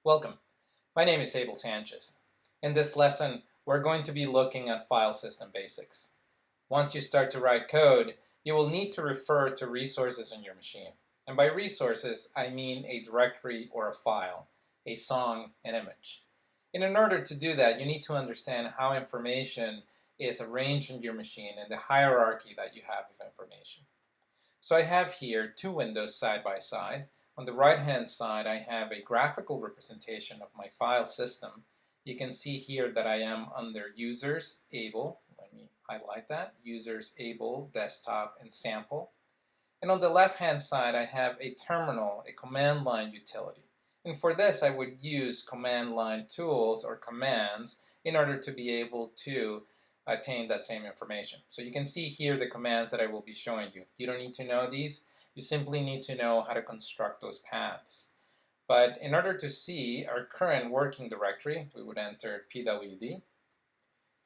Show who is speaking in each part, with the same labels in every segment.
Speaker 1: Welcome. My name is Abel Sanchez. In this lesson, we're going to be looking at file system basics. Once you start to write code, you will need to refer to resources on your machine. And by resources, I mean a directory or a file, a song, an image. And in order to do that, you need to understand how information is arranged on your machine and the hierarchy that you have of information. So I have here two windows side by side. On the right-hand side, I have a graphical representation of my file system. You can see here that I am under Users, Able. Let me highlight that. Users, Able, Desktop, and Sample. And on the left-hand side, I have a terminal, a command line utility. And for this, I would use command line tools or commands in order to be able to attain that same information. So you can see here the commands that I will be showing you. You don't need to know these. You simply need to know how to construct those paths. But in order to see our current working directory, we would enter pwd.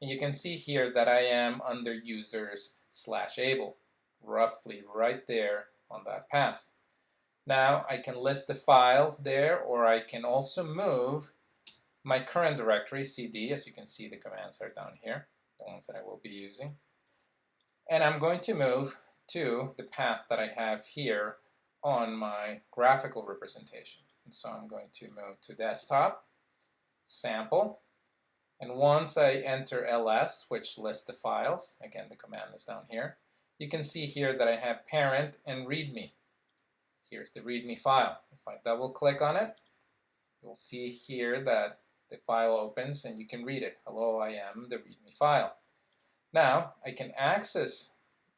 Speaker 1: And you can see here that I am under users/able, roughly right there on that path. Now I can list the files there, or I can also move my current directory, cd, as you can see the commands are down here, the ones that I will be using. And I'm going to move to the path that I have here on my graphical representation. And so I'm going to move to desktop, sample, and once I enter ls, which lists the files, again the command is down here, you can see here that I have parent and readme. Here's the readme file. If I double click on it, you'll see here that the file opens and you can read it. Hello, I am the readme file. Now I can access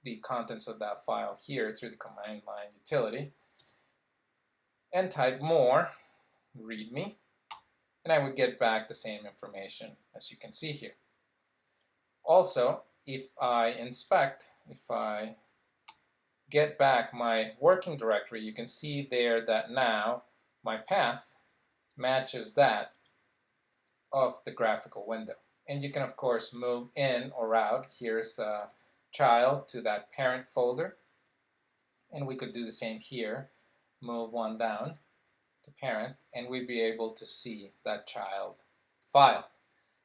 Speaker 1: the contents of that file here through the command line utility and type more readme, and I would get back the same information as you can see here. Also, if I inspect, if I get back my working directory, you can see there that now my path matches that of the graphical window. And you can of course move in or out. Here's a child to that parent folder, and we could do the same here. Move one down to parent, and we'd be able to see that child file.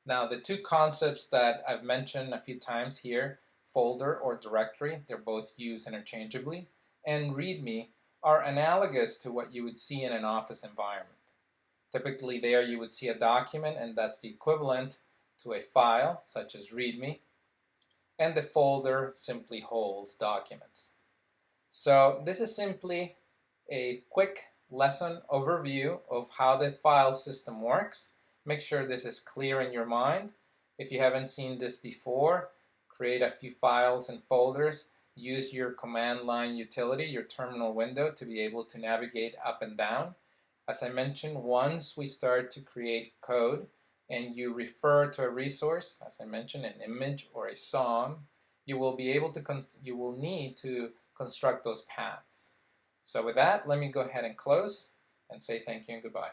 Speaker 1: Now the two concepts that I've mentioned a few times here, folder or directory, they're both used interchangeably, and readme are analogous to what you would see in an office environment. Typically there you would see a document, and that's the equivalent to a file such as readme, and the folder simply holds documents. So this is simply a quick lesson overview of how the file system works. Make sure this is clear in your mind. If you haven't seen this before, create a few files and folders. Use your command line utility, your terminal window, to be able to navigate up and down. As I mentioned, once we start to create code and you refer to a resource, as I mentioned, an image or a song, you will need to construct those paths. So with that, let me go ahead and close and say thank you and goodbye.